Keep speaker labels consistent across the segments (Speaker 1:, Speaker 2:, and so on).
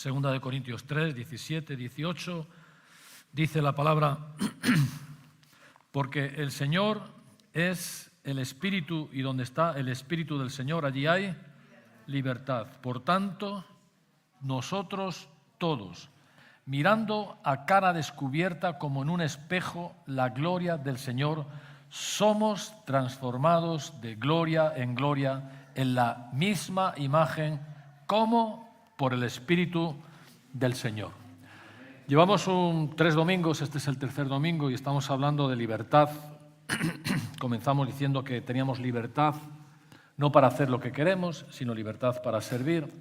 Speaker 1: Segunda de Corintios 3, 17, 18, dice la palabra, porque el Señor es el Espíritu y donde está el Espíritu del Señor, allí hay libertad. Por tanto, nosotros todos, mirando a cara descubierta como en un espejo la gloria del Señor, somos transformados de gloria en gloria en la misma imagen como por el Espíritu del Señor. Llevamos 3 domingos, este es el tercer domingo, y estamos hablando de libertad. Comenzamos diciendo que teníamos libertad no para hacer lo que queremos, sino libertad para servir.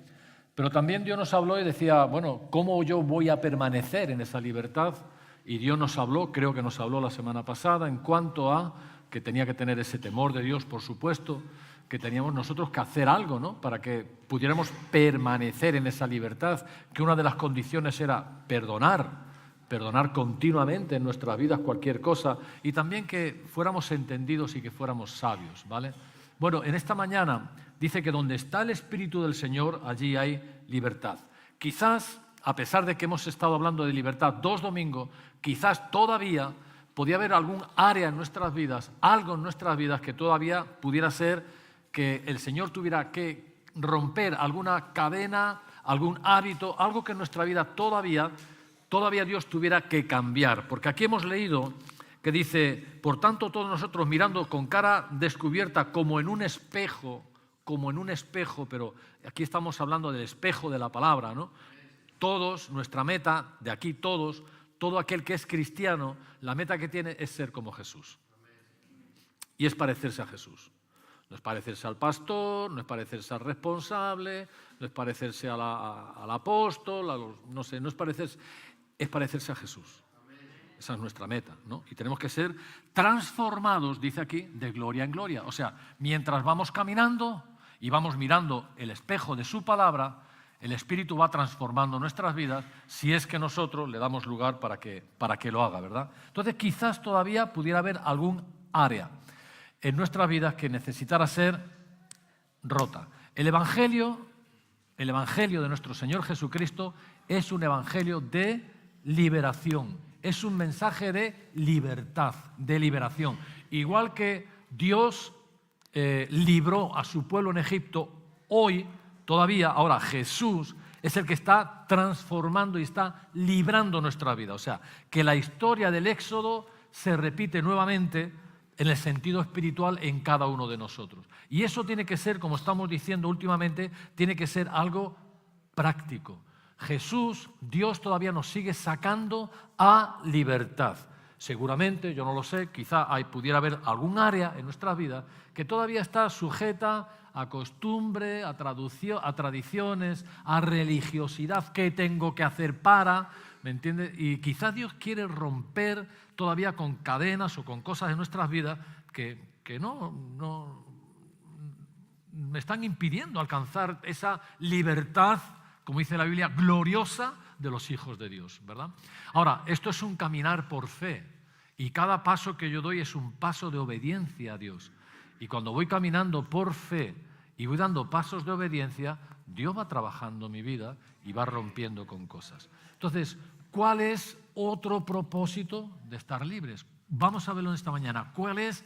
Speaker 1: Pero también Dios nos habló y decía, bueno, ¿cómo yo voy a permanecer en esa libertad? Y Dios nos habló, creo que nos habló la semana pasada, en cuanto a que tenía que tener ese temor de Dios, por supuesto, que teníamos nosotros que hacer algo, ¿no?, para que pudiéramos permanecer en esa libertad, que una de las condiciones era perdonar continuamente en nuestras vidas cualquier cosa, y también que fuéramos entendidos y que fuéramos sabios, ¿vale? Bueno, en esta mañana dice que donde está el Espíritu del Señor, allí hay libertad. Quizás, a pesar de que hemos estado hablando de libertad 2 domingos, quizás todavía podía haber algún área en nuestras vidas, algo en nuestras vidas que todavía pudiera ser que el Señor tuviera que romper alguna cadena, algún hábito, algo que en nuestra vida todavía Dios tuviera que cambiar. Porque aquí hemos leído que dice, por tanto todos nosotros mirando con cara descubierta como en un espejo, pero aquí estamos hablando del espejo de la palabra, ¿no? Todos, nuestra meta de aquí todos, todo aquel que es cristiano, la meta que tiene es ser como Jesús. Y es parecerse a Jesús. No es parecerse al pastor, no es parecerse al responsable, no es parecerse al apóstol, no sé, no es parecerse, es parecerse a Jesús. Esa es nuestra meta, ¿no? Y tenemos que ser transformados, dice aquí, de gloria en gloria. O sea, mientras vamos caminando y vamos mirando el espejo de su palabra, el Espíritu va transformando nuestras vidas si es que nosotros le damos lugar para que lo haga, ¿verdad? Entonces, quizás todavía pudiera haber algún área en nuestras vidas que necesitara ser rota. El Evangelio de nuestro Señor Jesucristo es un evangelio de liberación, es un mensaje de libertad, de liberación. Igual que Dios libró a su pueblo en Egipto, hoy todavía, ahora Jesús es el que está transformando y está librando nuestra vida. O sea, que la historia del Éxodo se repite nuevamente en el sentido espiritual en cada uno de nosotros. Y eso tiene que ser, como estamos diciendo últimamente, tiene que ser algo práctico. Jesús, Dios todavía nos sigue sacando a libertad. Seguramente, yo no lo sé, quizá pudiera haber algún área en nuestra vida que todavía está sujeta a costumbre, a tradiciones, a religiosidad. ¿Qué tengo que hacer para? ¿Me entiendes? Y quizás Dios quiere romper todavía con cadenas o con cosas en nuestras vidas que no me están impidiendo alcanzar esa libertad, como dice la Biblia, gloriosa de los hijos de Dios, ¿verdad? Ahora, esto es un caminar por fe y cada paso que yo doy es un paso de obediencia a Dios. Y cuando voy caminando por fe y voy dando pasos de obediencia, Dios va trabajando mi vida y va rompiendo con cosas. Entonces, ¿cuál es otro propósito de estar libres? Vamos a verlo en esta mañana. ¿Cuál es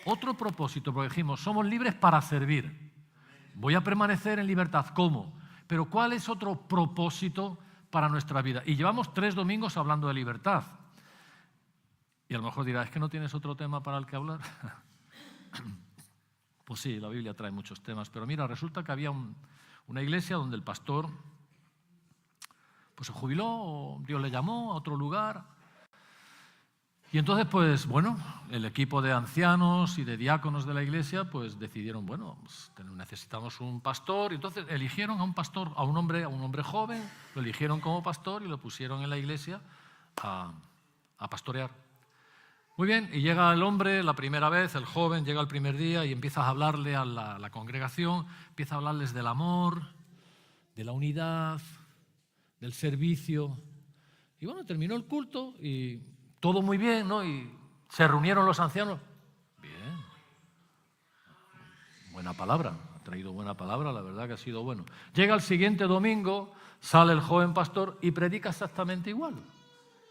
Speaker 1: otro propósito? Porque dijimos, somos libres para servir. Voy a permanecer en libertad. ¿Cómo? Pero ¿cuál es otro propósito para nuestra vida? Y llevamos 3 domingos hablando de libertad. Y a lo mejor dirás, ¿es que no tienes otro tema para el que hablar? Pues sí, la Biblia trae muchos temas. Pero mira, resulta que había una iglesia donde el pastor pues se jubiló, o Dios le llamó a otro lugar. Y entonces, pues bueno, el equipo de ancianos y de diáconos de la iglesia pues decidieron, bueno, pues, necesitamos un pastor. Y entonces eligieron a un pastor, a un hombre joven, lo eligieron como pastor y lo pusieron en la iglesia a pastorear. Muy bien, y llega el hombre la primera vez, el joven, llega el primer día y empieza a hablarle a la congregación, empieza a hablarles del amor, de la unidad, del servicio. Y bueno, terminó el culto y todo muy bien, ¿no? Y se reunieron los ancianos. Bien. Buena palabra. traído buena palabra, la verdad que ha sido bueno. Llega el siguiente domingo, sale el joven pastor y predica exactamente igual.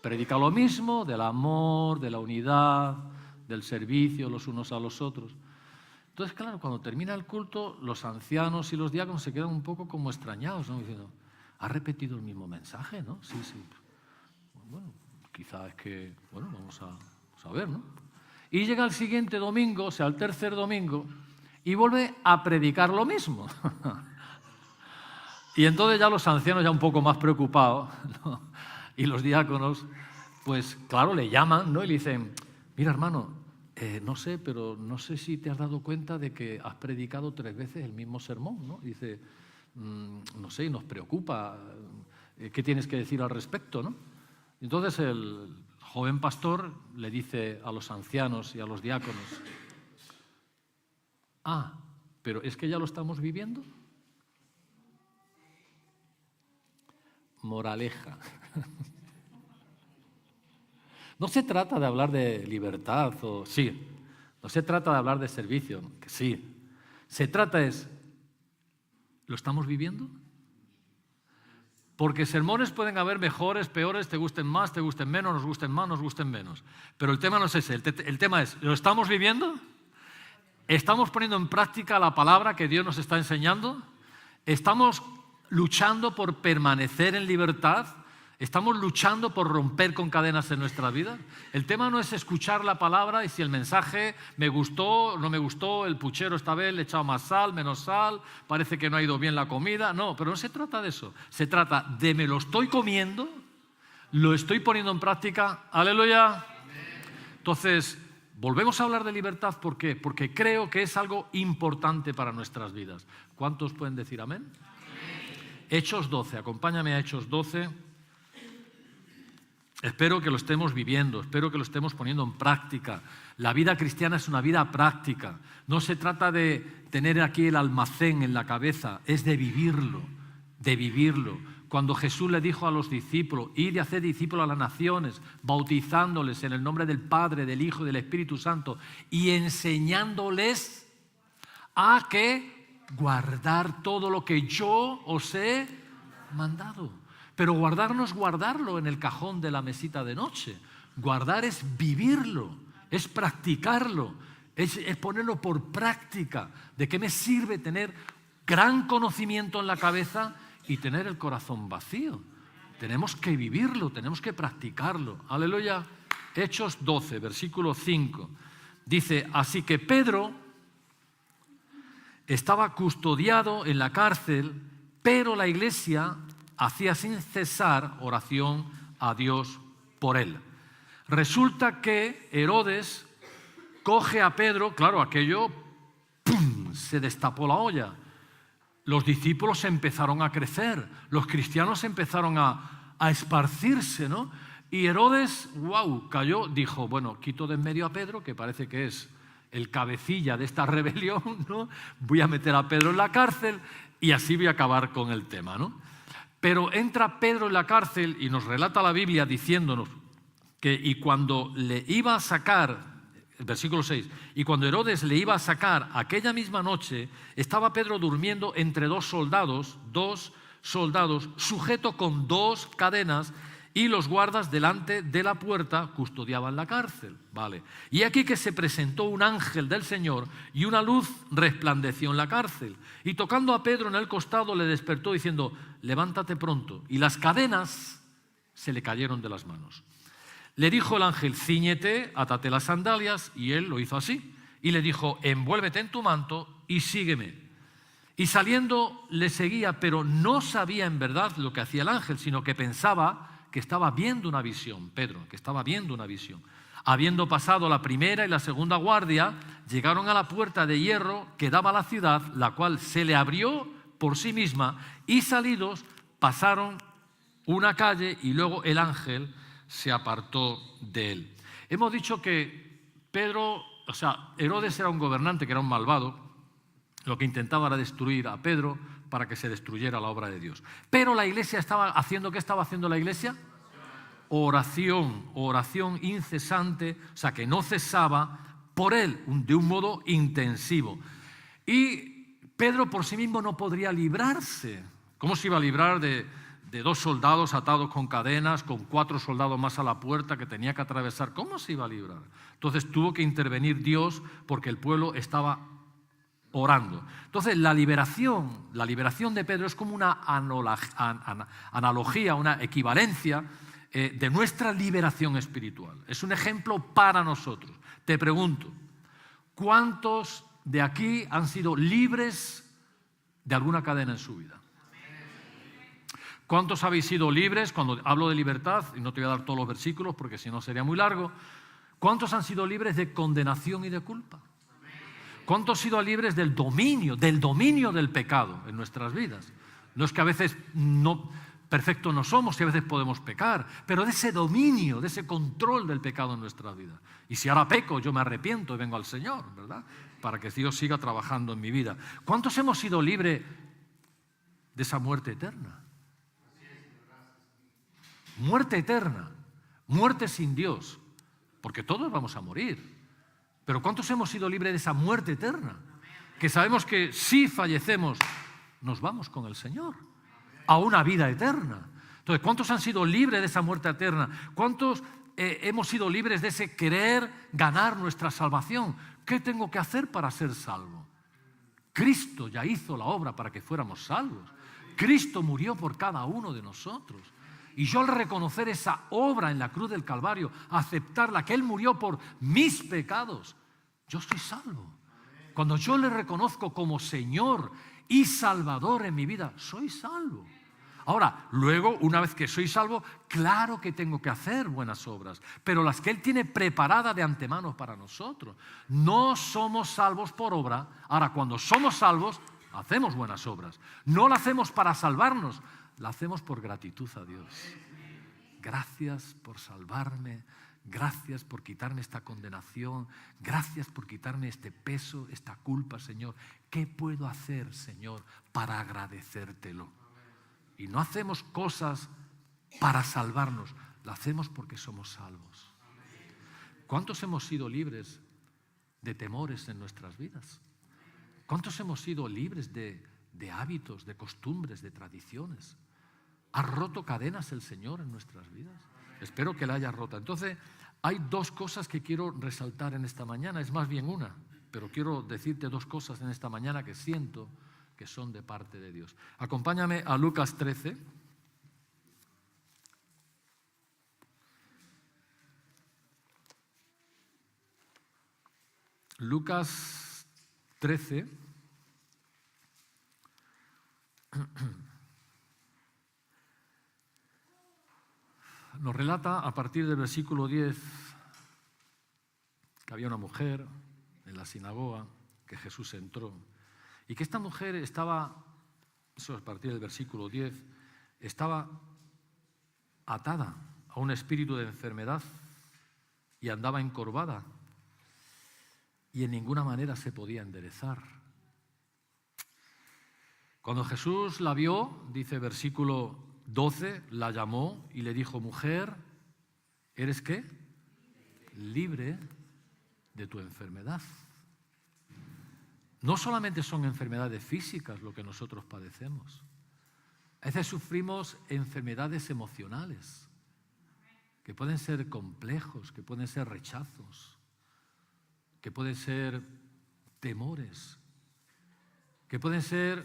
Speaker 1: Predica lo mismo, del amor, de la unidad, del servicio los unos a los otros. Entonces, claro, cuando termina el culto, los ancianos y los diáconos se quedan un poco como extrañados, ¿no? Diciendo, ¿ha repetido el mismo mensaje, no? Sí. Bueno, quizá es que, bueno, vamos a ver, ¿no? Y llega el siguiente domingo, o sea, el tercer domingo, y vuelve a predicar lo mismo. Y entonces ya los ancianos ya un poco más preocupados, ¿no? Y los diáconos, pues claro, le llaman, ¿no? Y le dicen, mira, hermano, no sé, pero no sé si te has dado cuenta de que has predicado 3 veces el mismo sermón, ¿no? Y dice, no sé, nos preocupa, ¿qué tienes que decir al respecto, no? Entonces el joven pastor le dice a los ancianos y a los diáconos, pero es que ya lo estamos viviendo. Moraleja. No se trata de hablar de libertad, no se trata de hablar de servicio, que sí. Se trata ¿lo estamos viviendo? Porque sermones pueden haber mejores, peores, te gusten más, te gusten menos, nos gusten más, nos gusten menos. Pero el tema no es ese, el tema es, ¿lo estamos viviendo? ¿Estamos poniendo en práctica la palabra que Dios nos está enseñando? ¿Estamos luchando por permanecer en libertad? ¿Estamos luchando por romper con cadenas en nuestra vida? El tema no es escuchar la palabra y si el mensaje me gustó, no me gustó, el puchero esta vez le he echado más sal, menos sal, parece que no ha ido bien la comida. No, pero no se trata de eso. Se trata de me lo estoy comiendo, lo estoy poniendo en práctica. ¡Aleluya! Entonces, volvemos a hablar de libertad. ¿Por qué? Porque creo que es algo importante para nuestras vidas. ¿Cuántos pueden decir amén? Hechos 12, acompáñame a Hechos 12. Espero que lo estemos viviendo, espero que lo estemos poniendo en práctica. La vida cristiana es una vida práctica. No se trata de tener aquí el almacén en la cabeza, es de vivirlo, de vivirlo. Cuando Jesús le dijo a los discípulos, id y haced discípulos a las naciones, bautizándoles en el nombre del Padre, del Hijo y del Espíritu Santo y enseñándoles a que guardar todo lo que yo os he mandado. Pero guardar no es guardarlo en el cajón de la mesita de noche. Guardar es vivirlo, es practicarlo, es ponerlo por práctica. ¿De qué me sirve tener gran conocimiento en la cabeza y tener el corazón vacío? Tenemos que vivirlo, tenemos que practicarlo. Aleluya. Hechos 12, versículo 5. Dice, así que Pedro estaba custodiado en la cárcel, pero la iglesia hacía sin cesar oración a Dios por él. Resulta que Herodes coge a Pedro, claro, aquello, ¡pum!, se destapó la olla. Los discípulos empezaron a crecer, los cristianos empezaron a esparcirse, ¿no? Y Herodes, cayó, dijo, bueno, quito de en medio a Pedro, que parece que es el cabecilla de esta rebelión, ¿no? Voy a meter a Pedro en la cárcel y así voy a acabar con el tema, ¿no? Pero entra Pedro en la cárcel y nos relata la Biblia diciéndonos que y cuando le iba a sacar, el versículo 6, y cuando Herodes le iba a sacar aquella misma noche, estaba Pedro durmiendo entre dos soldados, sujeto con 2 cadenas, y los guardas delante de la puerta custodiaban la cárcel. Vale. Y aquí que se presentó un ángel del Señor y una luz resplandeció en la cárcel. Y tocando a Pedro en el costado le despertó diciendo, levántate pronto. Y las cadenas se le cayeron de las manos. Le dijo el ángel, cíñete, átate las sandalias, y él lo hizo así. Y le dijo, envuélvete en tu manto y sígueme. Y saliendo le seguía, pero no sabía en verdad lo que hacía el ángel, sino que pensaba que estaba viendo una visión, Pedro, que estaba viendo una visión. Habiendo pasado la primera y la segunda guardia, llegaron a la puerta de hierro que daba a la ciudad, la cual se le abrió por sí misma, y salidos pasaron una calle y luego el ángel se apartó de él. Hemos dicho que Herodes era un gobernante que era un malvado, lo que intentaba era destruir a Pedro para que se destruyera la obra de Dios. Pero la iglesia estaba haciendo, ¿qué estaba haciendo la iglesia? Oración incesante, o sea, que no cesaba por él, de un modo intensivo. Y Pedro por sí mismo no podría librarse. ¿Cómo se iba a librar de 2 soldados atados con cadenas, con 4 soldados más a la puerta que tenía que atravesar? ¿Cómo se iba a librar? Entonces tuvo que intervenir Dios porque el pueblo estaba orando. Entonces la liberación de Pedro es como una analogía, una equivalencia de nuestra liberación espiritual. Es un ejemplo para nosotros. Te pregunto, ¿cuántos de aquí han sido libres de alguna cadena en su vida? ¿Cuántos habéis sido libres? Cuando hablo de libertad, y no te voy a dar todos los versículos porque si no sería muy largo, ¿cuántos han sido libres de condenación y de culpa? ¿Cuántos han sido libres del dominio del pecado en nuestras vidas? No es que a veces perfectos no somos y a veces podemos pecar, pero de ese dominio, de ese control del pecado en nuestras vidas. Y si ahora peco, yo me arrepiento y vengo al Señor, ¿verdad? Para que Dios siga trabajando en mi vida. ¿Cuántos hemos sido libres de esa muerte eterna? Muerte eterna, muerte sin Dios, porque todos vamos a morir. Pero ¿cuántos hemos sido libres de esa muerte eterna? Que sabemos que si fallecemos, nos vamos con el Señor a una vida eterna. Entonces, ¿cuántos han sido libres de esa muerte eterna? ¿Cuántos hemos sido libres de ese querer ganar nuestra salvación? ¿Qué tengo que hacer para ser salvo? Cristo ya hizo la obra para que fuéramos salvos. Cristo murió por cada uno de nosotros. Y yo al reconocer esa obra en la cruz del Calvario, aceptarla, que Él murió por mis pecados, yo soy salvo. Cuando yo le reconozco como Señor y Salvador en mi vida, soy salvo. Ahora, luego, una vez que soy salvo, claro que tengo que hacer buenas obras, pero las que Él tiene preparadas de antemano para nosotros. No somos salvos por obra. Ahora, cuando somos salvos, hacemos buenas obras. No la hacemos para salvarnos, la hacemos por gratitud a Dios. Gracias por salvarme, gracias por quitarme esta condenación, gracias por quitarme este peso, esta culpa, Señor. ¿Qué puedo hacer, Señor, para agradecértelo? Y no hacemos cosas para salvarnos, la hacemos porque somos salvos. ¿Cuántos hemos sido libres de temores en nuestras vidas? ¿Cuántos hemos sido libres de hábitos, de costumbres, de tradiciones? ¿Ha roto cadenas el Señor en nuestras vidas? Espero que la haya roto. Entonces, hay 2 cosas que quiero resaltar en esta mañana. Es más bien una, pero quiero decirte 2 cosas en esta mañana que siento que son de parte de Dios. Acompáñame a Lucas 13. Lucas 13. Nos relata a partir del versículo 10 que había una mujer en la sinagoga, que Jesús entró, y que esta mujer estaba, eso es a partir del versículo 10, estaba atada a un espíritu de enfermedad y andaba encorvada y en ninguna manera se podía enderezar. Cuando Jesús la vio, dice versículo 12, la llamó y le dijo: mujer, ¿eres qué? Libre de tu enfermedad. No solamente son enfermedades físicas lo que nosotros padecemos. A veces sufrimos enfermedades emocionales, que pueden ser complejos, que pueden ser rechazos, que pueden ser temores, que pueden ser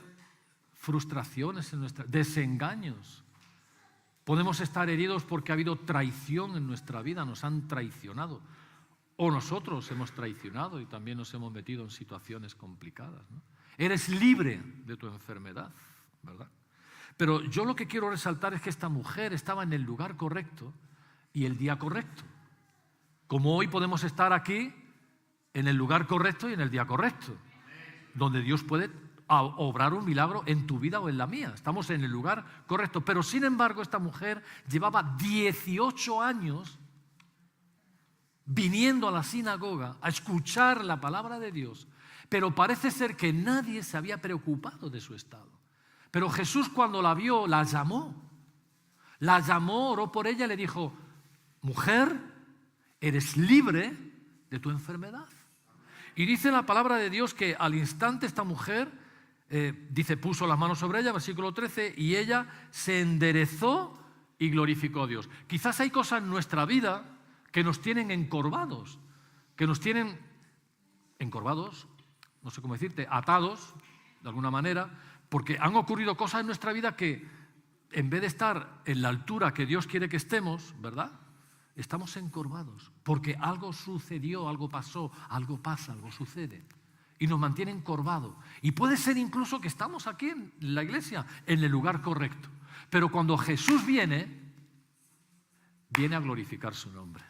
Speaker 1: frustraciones en desengaños. Podemos estar heridos porque ha habido traición en nuestra vida, nos han traicionado. O nosotros hemos traicionado y también nos hemos metido en situaciones complicadas, ¿no? Eres libre de tu enfermedad, ¿verdad? Pero yo lo que quiero resaltar es que esta mujer estaba en el lugar correcto y el día correcto. Como hoy podemos estar aquí en el lugar correcto y en el día correcto, donde Dios puede obrar un milagro en tu vida o en la mía. Estamos en el lugar correcto. Pero sin embargo, esta mujer llevaba 18 años viniendo a la sinagoga a escuchar la palabra de Dios, pero parece ser que nadie se había preocupado de su estado. Pero Jesús, cuando la vio, la llamó, oró por ella y le dijo: mujer, eres libre de tu enfermedad. Y dice la palabra de Dios que al instante esta mujer dice, puso las manos sobre ella, versículo 13, y ella se enderezó y glorificó a Dios. Quizás hay cosas en nuestra vida que nos tienen encorvados, no sé cómo decirte, atados, de alguna manera, porque han ocurrido cosas en nuestra vida que, en vez de estar en la altura que Dios quiere que estemos, ¿verdad?, estamos encorvados, porque algo sucedió, algo pasó, algo pasa, algo sucede, y nos mantiene encorvados. Y puede ser incluso que estamos aquí en la iglesia, en el lugar correcto, pero cuando Jesús viene a glorificar su nombre.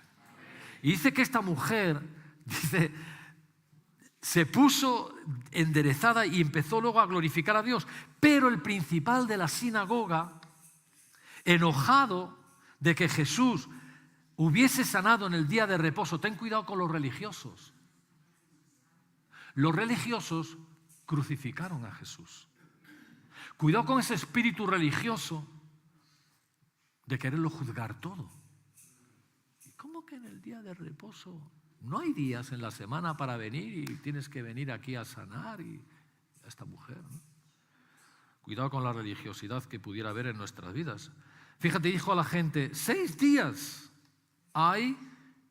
Speaker 1: Y dice que esta mujer, se puso enderezada y empezó luego a glorificar a Dios. Pero el principal de la sinagoga, enojado de que Jesús hubiese sanado en el día de reposo, ten cuidado con los religiosos. Los religiosos crucificaron a Jesús. Cuidado con ese espíritu religioso de quererlo juzgar todo. ¿Cómo que en el día de reposo? No hay días en la semana para venir y tienes que venir aquí a sanar y a esta mujer, ¿no? Cuidado con la religiosidad que pudiera haber en nuestras vidas. Fíjate, dijo a la gente, 6 días hay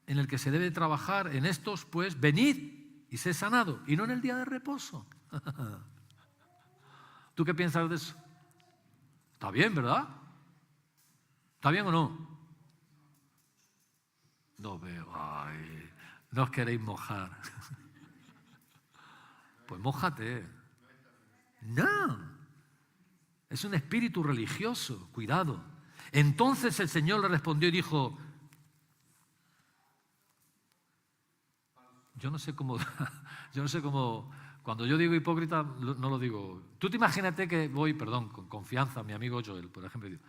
Speaker 1: en el que se debe trabajar, en estos pues venid y sé sanado, y no en el día de reposo. ¿Tú qué piensas de eso? Está bien, ¿verdad? ¿Está bien o no? No veo, ay, no os queréis mojar. Pues mójate. No, es un espíritu religioso, cuidado. Entonces el Señor le respondió y dijo, yo no sé cómo, cuando yo digo hipócrita, no lo digo. Tú te imagínate que voy, perdón, con confianza, mi amigo Joel, por ejemplo, digo,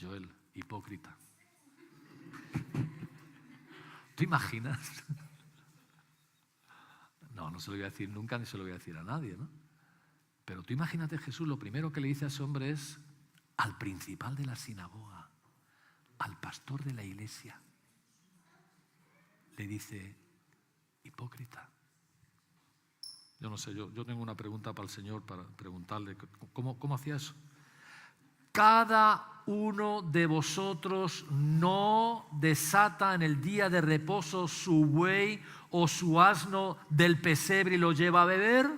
Speaker 1: Joel, hipócrita. ¿Tú imaginas? No se lo voy a decir nunca ni se lo voy a decir a nadie, ¿no? Pero tú imagínate, Jesús, lo primero que le dice a ese hombre es al principal de la sinagoga, al pastor de la iglesia. Le dice, hipócrita. Yo no sé, yo tengo una pregunta para el Señor, para preguntarle, ¿cómo hacía eso? Cada uno de vosotros no desata en el día de reposo su buey o su asno del pesebre y lo lleva a beber.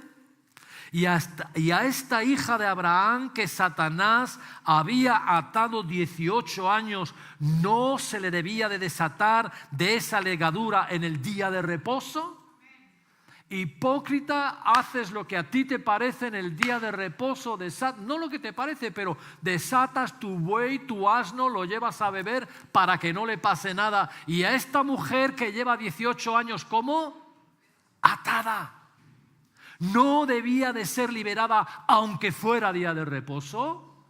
Speaker 1: Y a esta hija de Abraham que Satanás había atado 18 años, ¿no se le debía de desatar de esa legadura en el día de reposo? Hipócrita, haces lo que a ti te parece en el día de reposo, no lo que te parece, pero desatas tu buey, tu asno, lo llevas a beber para que no le pase nada. Y a esta mujer que lleva 18 años, ¿cómo? Atada. ¿No debía de ser liberada aunque fuera día de reposo?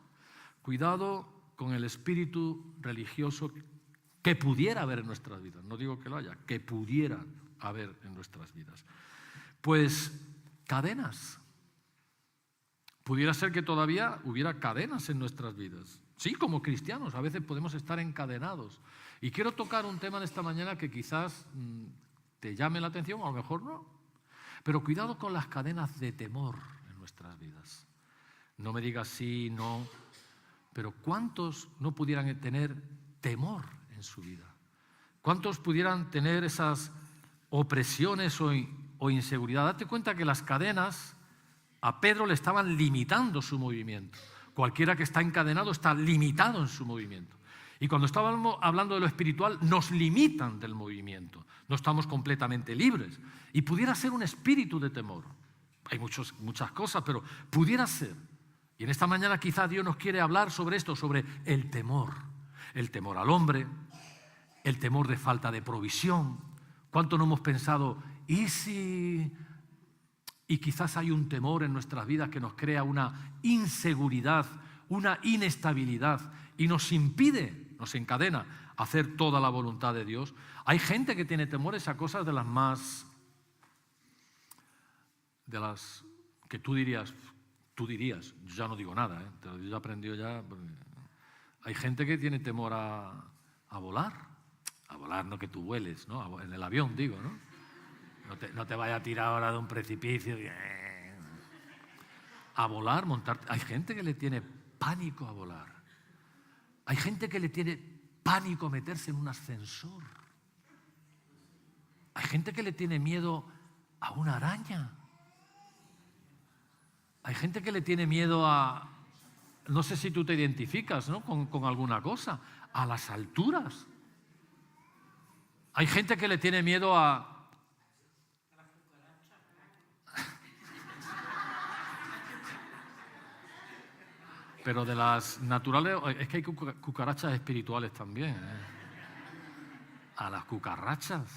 Speaker 1: Cuidado con el espíritu religioso que pudiera haber en nuestras vidas. No digo que lo haya, que pudiera haber en nuestras vidas. Pues cadenas. Pudiera ser que todavía hubiera cadenas en nuestras vidas. Sí, como cristianos, a veces podemos estar encadenados. Y quiero tocar un tema en esta mañana que quizás te llame la atención, o a lo mejor no. Pero cuidado con las cadenas de temor en nuestras vidas. No me digas sí, no. Pero ¿cuántos no pudieran tener temor en su vida? ¿Cuántos pudieran tener esas opresiones o inseguridad? Date cuenta que las cadenas a Pedro le estaban limitando su movimiento. Cualquiera que está encadenado está limitado en su movimiento. Y cuando estábamos hablando de lo espiritual, nos limitan del movimiento. No estamos completamente libres. Y pudiera ser un espíritu de temor. Hay muchas cosas, pero pudiera ser. Y en esta mañana quizá Dios nos quiere hablar sobre esto, sobre el temor. El temor al hombre, el temor de falta de provisión. ¿Cuánto no hemos pensado, y si? Y quizás hay un temor en nuestras vidas que nos crea una inseguridad, una inestabilidad y nos impide, nos encadena a hacer toda la voluntad de Dios. Hay gente que tiene temores a cosas de las que tú dirías, yo ya no digo nada, yo ya he aprendido ya. Hay gente que tiene temor a volar, no que tú vueles, ¿no? En el avión digo, ¿no? No te vayas a tirar ahora de un precipicio. a volar, montar. Hay gente que le tiene pánico a volar. Hay gente que le tiene pánico a meterse en un ascensor. Hay gente que le tiene miedo a una araña. Hay gente que le tiene miedo a, no sé si tú te identificas, ¿no?, con alguna cosa, a las alturas. Hay gente que le tiene miedo a... Pero de las naturales, es que hay cucarachas espirituales también, ¿eh? A las cucarachas.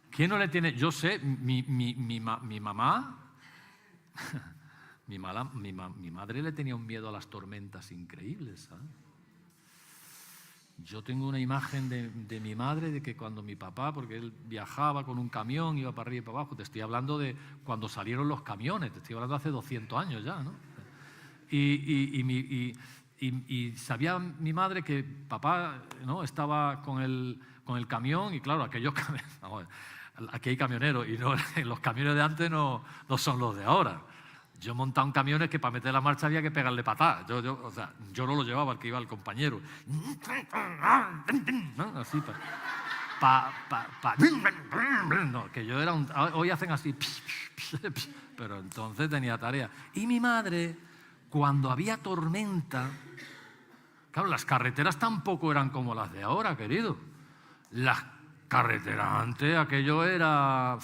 Speaker 1: ¿Quién no le tiene? Yo sé, mi mamá, mi madre le tenía un miedo a las tormentas increíbles, ¿sabes? Yo tengo una imagen de mi madre, de que cuando mi papá, porque él viajaba con un camión, iba para arriba y para abajo, te estoy hablando de cuando salieron los camiones, te estoy hablando hace 200 años ya, ¿no? Y sabía mi madre que papá, ¿no?, estaba con el camión, y claro, aquí hay camioneros, y no, los camiones de antes no son los de ahora. Yo montaba en camiones que para meter la marcha había que pegarle patadas. Yo no lo llevaba, el que iba el compañero. ¿No? Así no, que yo era hoy hacen así, pero entonces tenía tarea. Y mi madre, cuando había tormenta, claro, las carreteras tampoco eran como las de ahora, querido. Las carreteras antes, aquello era...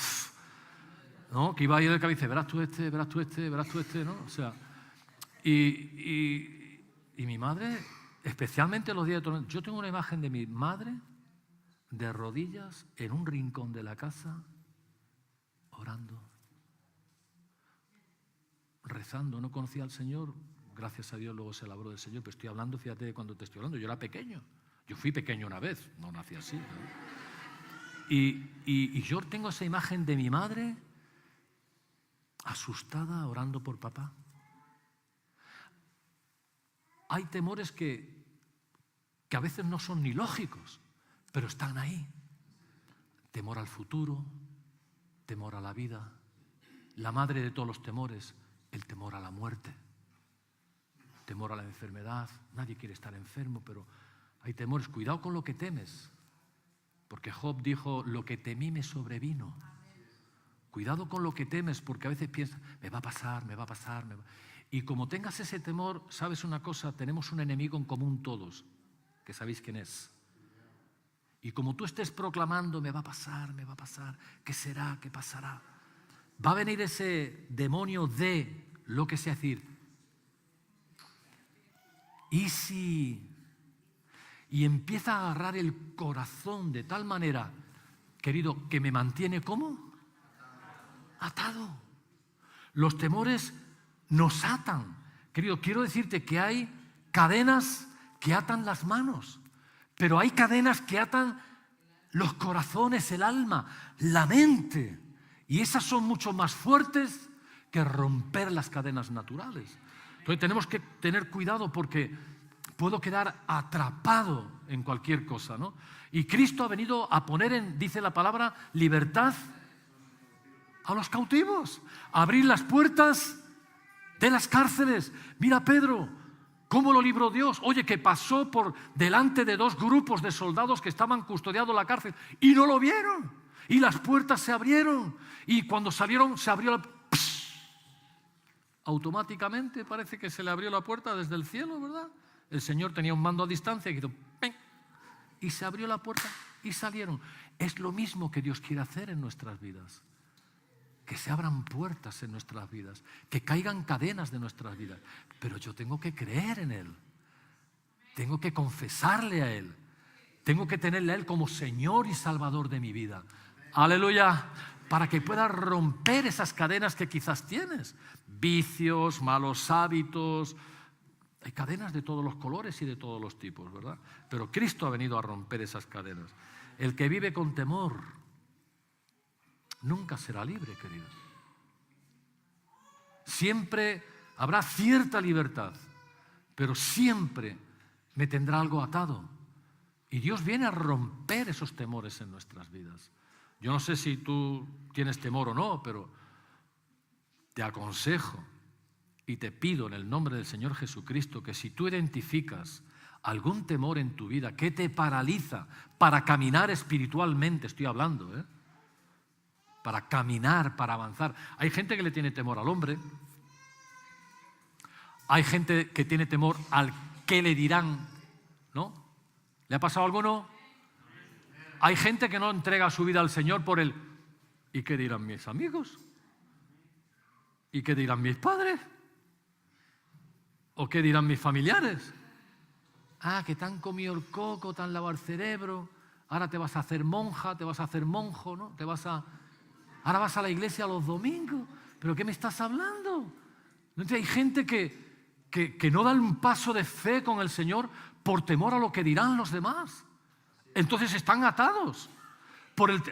Speaker 1: ¿no? Que iba ahí del cabeza, dice, verás tú este, ¿no? O sea, y mi madre, especialmente los días de tormenta, yo tengo una imagen de mi madre de rodillas en un rincón de la casa, orando, rezando. No conocía al Señor, gracias a Dios luego se labró del Señor, pero estoy hablando, fíjate de cuando te estoy hablando, yo era pequeño, yo fui pequeño una vez, no nací así, ¿no? Y yo tengo esa imagen de mi madre asustada orando por papá. Hay temores que a veces no son ni lógicos, pero están ahí. Temor al futuro, temor a la vida, la madre de todos los temores, el temor a la muerte, temor a la enfermedad. Nadie quiere estar enfermo, pero hay temores. Cuidado con lo que temes, porque Job dijo, lo que temí me sobrevino. Cuidado con lo que temes, porque a veces piensas, me va a pasar. Y como tengas ese temor, ¿sabes una cosa? Tenemos un enemigo en común todos, que sabéis quién es. Y como tú estés proclamando, me va a pasar, ¿qué será? ¿Qué pasará? Va a venir ese demonio de lo que sea, decir, ¿y si? Y empieza a agarrar el corazón de tal manera, querido, que me mantiene ¿cómo? Atado. Los temores nos atan. Querido, quiero decirte que hay cadenas que atan las manos, pero hay cadenas que atan los corazones, el alma, la mente. Y esas son mucho más fuertes que romper las cadenas naturales. Entonces tenemos que tener cuidado porque puedo quedar atrapado en cualquier cosa, ¿no? Y Cristo ha venido a poner dice la palabra, libertad a los cautivos, abrir las puertas de las cárceles. Mira Pedro, ¿cómo lo libró Dios? Oye, que pasó por delante de 2 grupos de soldados que estaban custodiando la cárcel y no lo vieron. Y las puertas se abrieron. Y cuando salieron, se abrió la... Automáticamente parece que se le abrió la puerta desde el cielo, ¿verdad? El Señor tenía un mando a distancia y hizo ¡ping! Y se abrió la puerta y salieron. Es lo mismo que Dios quiere hacer en nuestras vidas. Que se abran puertas en nuestras vidas, que caigan cadenas de nuestras vidas. Pero yo tengo que creer en Él. Tengo que confesarle a Él. Tengo que tenerle a Él como Señor y Salvador de mi vida. Aleluya. Para que puedas romper esas cadenas que quizás tienes. Vicios, malos hábitos. Hay cadenas de todos los colores y de todos los tipos, ¿verdad? Pero Cristo ha venido a romper esas cadenas. El que vive con temor nunca será libre, queridos. Siempre habrá cierta libertad, pero siempre me tendrá algo atado. Y Dios viene a romper esos temores en nuestras vidas. Yo no sé si tú tienes temor o no, pero te aconsejo Y te pido en el nombre del Señor Jesucristo que si tú identificas algún temor en tu vida que te paraliza para caminar espiritualmente, estoy hablando, para caminar, para avanzar. Hay gente que le tiene temor al hombre, hay gente que tiene temor al qué le dirán, ¿no? ¿Le ha pasado a alguno? Hay gente que no entrega su vida al Señor por el ¿y qué dirán mis amigos? ¿Y qué dirán mis padres? ¿O qué dirán mis familiares? Ah, que te han comido el coco, te han lavado el cerebro, ahora te vas a hacer monja, te vas a hacer monjo, ¿no? Ahora vas a la iglesia los domingos. ¿Pero qué me estás hablando? ¿No? Hay gente que no da un paso de fe con el Señor por temor a lo que dirán los demás. Entonces están atados.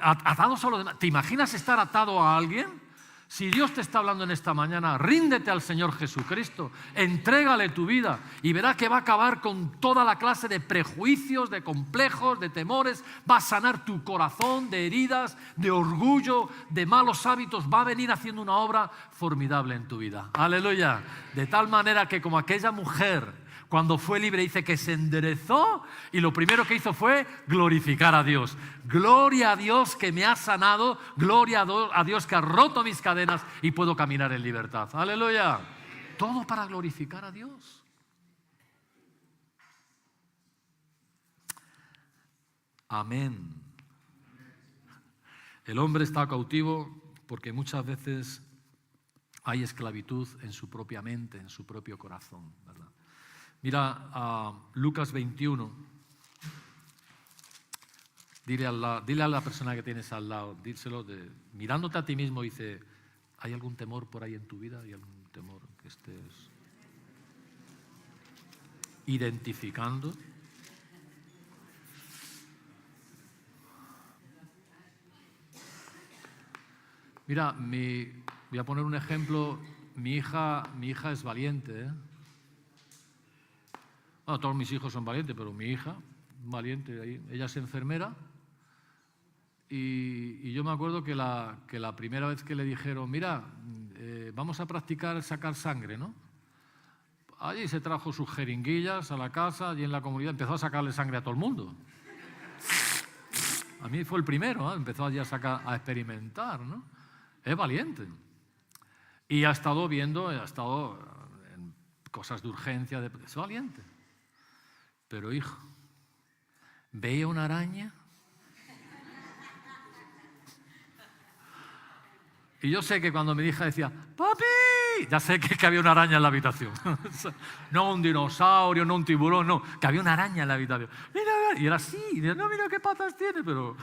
Speaker 1: Atados a los demás. ¿Te imaginas estar atado a alguien? Si Dios te está hablando en esta mañana, ríndete al Señor Jesucristo, entrégale tu vida y verá que va a acabar con toda la clase de prejuicios, de complejos, de temores, va a sanar tu corazón de heridas, de orgullo, de malos hábitos, va a venir haciendo una obra formidable en tu vida. Aleluya. De tal manera que como aquella mujer, cuando fue libre, dice que se enderezó y lo primero que hizo fue glorificar a Dios. Gloria a Dios que me ha sanado, gloria a Dios que ha roto mis cadenas y puedo caminar en libertad. Aleluya. Todo para glorificar a Dios. Amén. El hombre está cautivo porque muchas veces hay esclavitud en su propia mente, en su propio corazón, ¿verdad? Mira a Lucas 21. Dile a la persona que tienes al lado, díselo, mirándote a ti mismo, dice, ¿hay algún temor por ahí en tu vida? ¿Hay algún temor que estés identificando? Mira, voy a poner un ejemplo. Mi hija es valiente, ¿eh? Bueno, todos mis hijos son valientes, pero mi hija, valiente, ella es enfermera y yo me acuerdo que la primera vez que le dijeron, mira, vamos a practicar sacar sangre, ¿no? Allí se trajo sus jeringuillas a la casa, allí en la comunidad empezó a sacarle sangre a todo el mundo. A mí fue el primero, ¿no? Empezó allí a experimentar, ¿no? Es valiente. Y ha estado en cosas de urgencia, es valiente. Pero hijo, veía una araña y yo sé que cuando mi hija decía ¡papi!, ya sé que había una araña en la habitación. No un dinosaurio, no un tiburón, no, que había una araña en la habitación. Mira, y era así, y decía, no, mira qué patas tiene, pero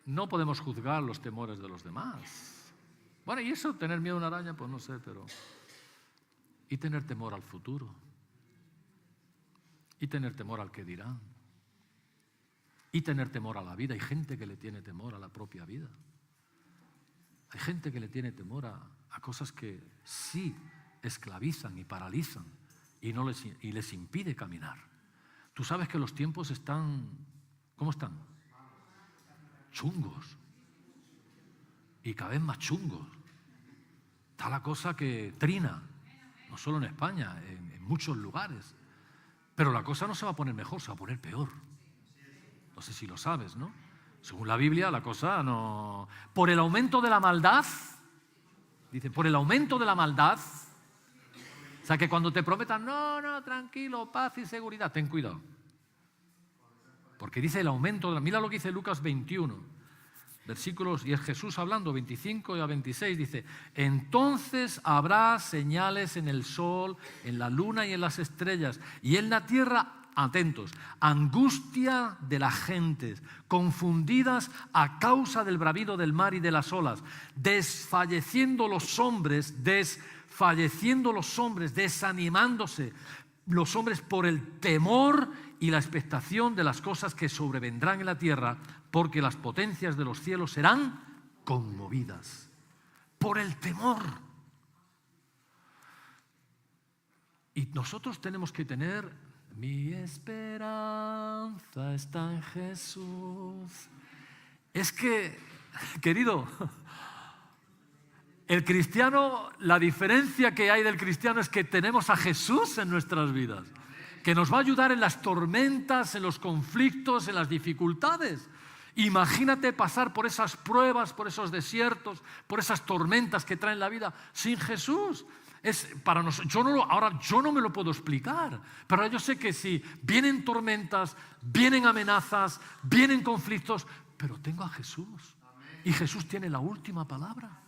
Speaker 1: no podemos juzgar los temores de los demás. Bueno, y eso, tener miedo a una araña, pues no sé, pero y tener temor al futuro. Y tener temor al que dirán. Y tener temor a la vida. Hay gente que le tiene temor a la propia vida. Hay gente que le tiene temor a cosas que sí esclavizan y paralizan y les impide caminar. Tú sabes que los tiempos están, ¿cómo están? Chungos. Y cada vez más chungos. Está la cosa que trina, no solo en España, en muchos lugares. Pero la cosa no se va a poner mejor, se va a poner peor. No sé si lo sabes, ¿no? Según la Biblia, la cosa no... Por el aumento de la maldad, dice, por el aumento de la maldad, o sea, que cuando te prometan, no, tranquilo, paz y seguridad, ten cuidado. Porque dice el aumento, mira lo que dice Lucas 21, versículos, y es Jesús hablando, 25 y a 26, dice, entonces habrá señales en el sol, en la luna y en las estrellas, y en la tierra, atentos, angustia de las gentes, confundidas a causa del bravido del mar y de las olas, desfalleciendo los hombres, desanimándose los hombres por el temor y la expectación de las cosas que sobrevendrán en la tierra, porque las potencias de los cielos serán conmovidas por el temor. Y nosotros tenemos que tener, mi esperanza está en Jesús. Es que, querido, El cristiano, la diferencia que hay del cristiano es que tenemos a Jesús en nuestras vidas, que nos va a ayudar en las tormentas, en los conflictos, en las dificultades. Imagínate pasar por esas pruebas, por esos desiertos, por esas tormentas que traen la vida sin Jesús. Para nosotros, yo no me lo puedo explicar, pero yo sé que si vienen tormentas, vienen amenazas, vienen conflictos, pero tengo a Jesús. Y Jesús tiene la última palabra.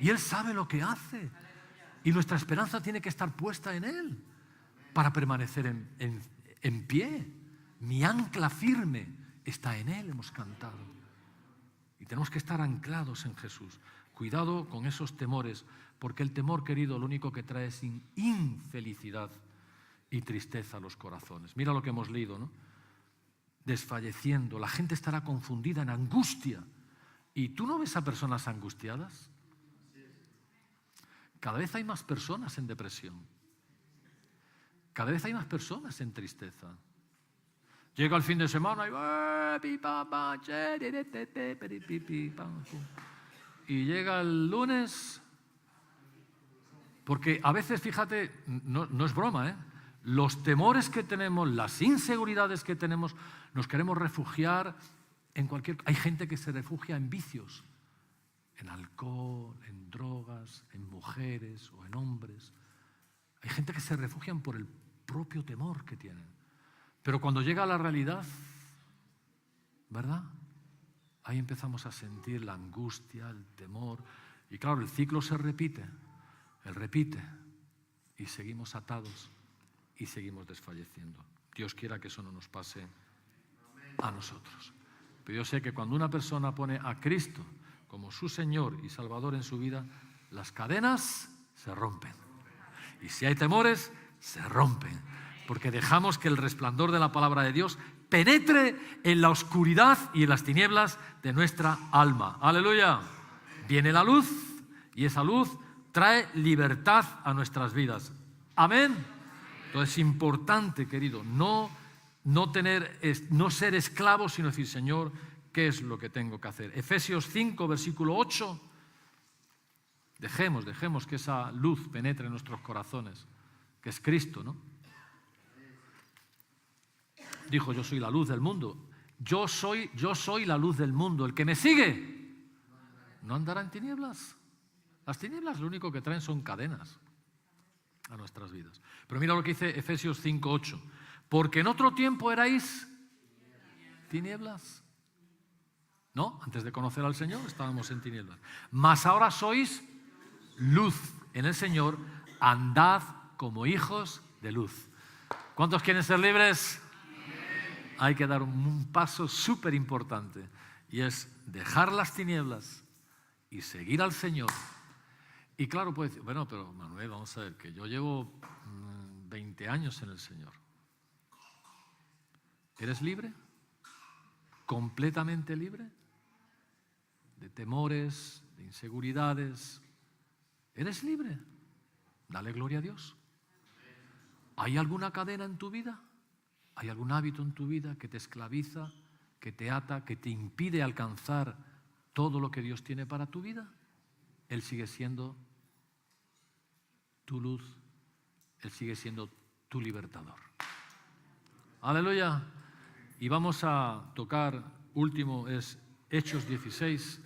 Speaker 1: Y Él sabe lo que hace. Y nuestra esperanza tiene que estar puesta en Él para permanecer en pie. Mi ancla firme está en Él, hemos cantado. Y tenemos que estar anclados en Jesús. Cuidado con esos temores, porque el temor, querido, lo único que trae es infelicidad y tristeza a los corazones. Mira lo que hemos leído, ¿no? Desfalleciendo, la gente estará confundida en angustia. ¿Y tú no ves a personas angustiadas? Cada vez hay más personas en depresión. Cada vez hay más personas en tristeza. Llega el fin de semana y llega el lunes, porque a veces, fíjate, no es broma, ¿eh? Los temores que tenemos, las inseguridades que tenemos, nos queremos refugiar en cualquier... Hay gente que se refugia en vicios, en alcohol, en drogas, en mujeres o en hombres. Hay gente que se refugian por el propio temor que tienen. Pero cuando llega a la realidad, ¿verdad? Ahí empezamos a sentir la angustia, el temor. Y claro, el ciclo se repite, él repite. Y seguimos atados y seguimos desfalleciendo. Dios quiera que eso no nos pase a nosotros. Pero yo sé que cuando una persona pone a Cristo como su Señor y Salvador en su vida, las cadenas se rompen. Y si hay temores, se rompen. Porque dejamos que el resplandor de la palabra de Dios penetre en la oscuridad y en las tinieblas de nuestra alma. ¡Aleluya! Viene la luz y esa luz trae libertad a nuestras vidas. ¿Amén? Entonces es importante, querido, no ser esclavos, sino decir, Señor, ¿qué es lo que tengo que hacer? Efesios 5, versículo 8. Dejemos que esa luz penetre en nuestros corazones, que es Cristo, ¿no? Dijo, yo soy la luz del mundo. Yo soy la luz del mundo. El que me sigue no andará en tinieblas. Las tinieblas lo único que traen son cadenas a nuestras vidas. Pero mira lo que dice Efesios 5, 8. Porque en otro tiempo erais tinieblas. No, antes de conocer al Señor estábamos en tinieblas. Mas ahora sois luz en el Señor, andad como hijos de luz. ¿Cuántos quieren ser libres? Hay que dar un paso súper importante y es dejar las tinieblas y seguir al Señor. Y claro, puede decir, bueno, pero Manuel, vamos a ver, que yo llevo 20 años en el Señor. ¿Eres libre? ¿Completamente libre? De temores, de inseguridades. ¿Eres libre? Dale gloria a Dios. ¿Hay alguna cadena en tu vida? ¿Hay algún hábito en tu vida que te esclaviza, que te ata, que te impide alcanzar todo lo que Dios tiene para tu vida? Él sigue siendo tu luz, Él sigue siendo tu libertador. Aleluya. Y vamos a tocar, último, es Hechos 16.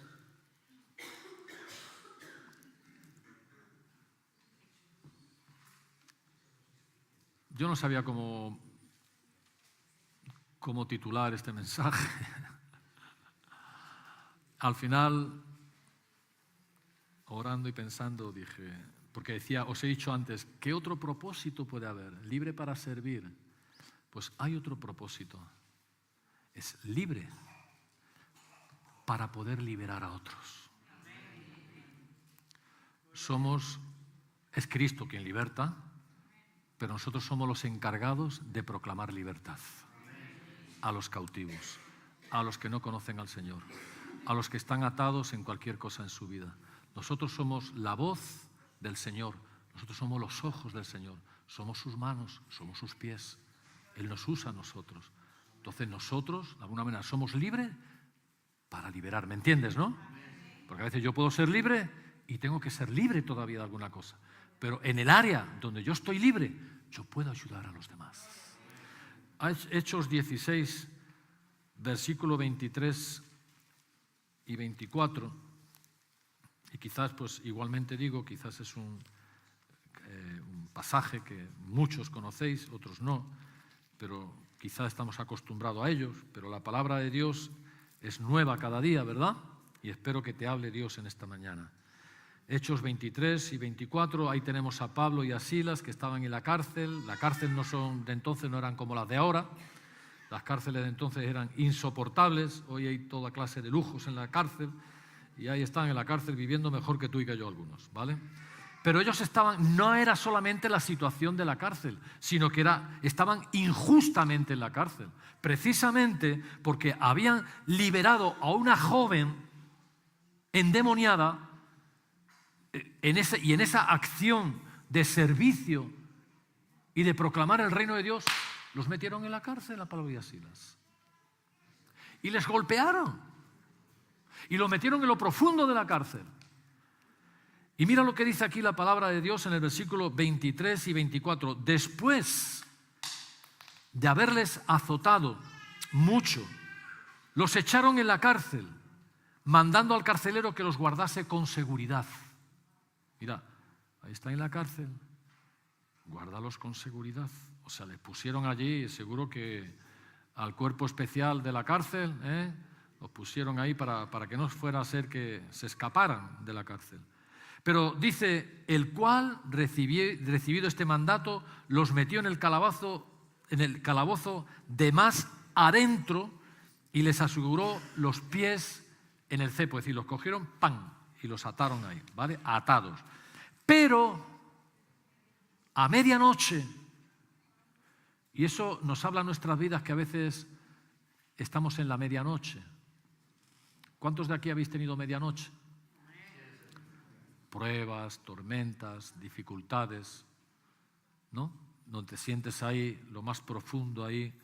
Speaker 1: Yo no sabía cómo titular este mensaje. Al final, orando y pensando, dije, porque decía, os he dicho antes, ¿qué otro propósito puede haber? Libre para servir. Pues hay otro propósito. Es libre para poder liberar a otros. Es Cristo quien liberta, pero nosotros somos los encargados de proclamar libertad a los cautivos, a los que no conocen al Señor, a los que están atados en cualquier cosa en su vida. Nosotros somos la voz del Señor, nosotros somos los ojos del Señor, somos sus manos, somos sus pies. Él nos usa a nosotros. Entonces nosotros, de alguna manera, somos libres para liberar. ¿Me entiendes, no? Porque a veces yo puedo ser libre y tengo que ser libre todavía de alguna cosa. Pero en el área donde yo estoy libre, yo puedo ayudar a los demás. Hechos 16, versículo 23 y 24, y quizás pues igualmente digo, quizás es un pasaje que muchos conocéis, otros no, pero quizás estamos acostumbrados a ellos, pero la palabra de Dios es nueva cada día, ¿verdad? Y espero que te hable Dios en esta mañana. Hechos 23 y 24, ahí tenemos a Pablo y a Silas que estaban en la cárcel. Las cárceles de entonces no eran como las de ahora. Las cárceles de entonces eran insoportables. Hoy hay toda clase de lujos en la cárcel y ahí están en la cárcel viviendo mejor que tú y que yo algunos, ¿vale? Pero ellos no era solamente la situación de la cárcel, sino que estaban injustamente en la cárcel, precisamente porque habían liberado a una joven endemoniada y en esa acción de servicio y de proclamar el reino de Dios, los metieron en la cárcel a Pablo y a Silas. Y les golpearon. Y los metieron en lo profundo de la cárcel. Y mira lo que dice aquí la palabra de Dios en el versículo 23 y 24. Después de haberles azotado mucho, los echaron en la cárcel, mandando al carcelero que los guardase con seguridad. Mira, ahí está en la cárcel, guárdalos con seguridad. O sea, les pusieron allí, seguro que al cuerpo especial de la cárcel, los pusieron ahí para que no fuera a ser que se escaparan de la cárcel. Pero dice, el cual, recibido este mandato, los metió en el calabozo de más adentro y les aseguró los pies en el cepo. Es decir, los cogieron, ¡pam!, y los ataron ahí, ¿vale? Atados. Pero a medianoche, y eso nos habla en nuestras vidas que a veces estamos en la medianoche. ¿Cuántos de aquí habéis tenido medianoche? Pruebas, tormentas, dificultades, ¿no? Donde te sientes ahí, lo más profundo ahí.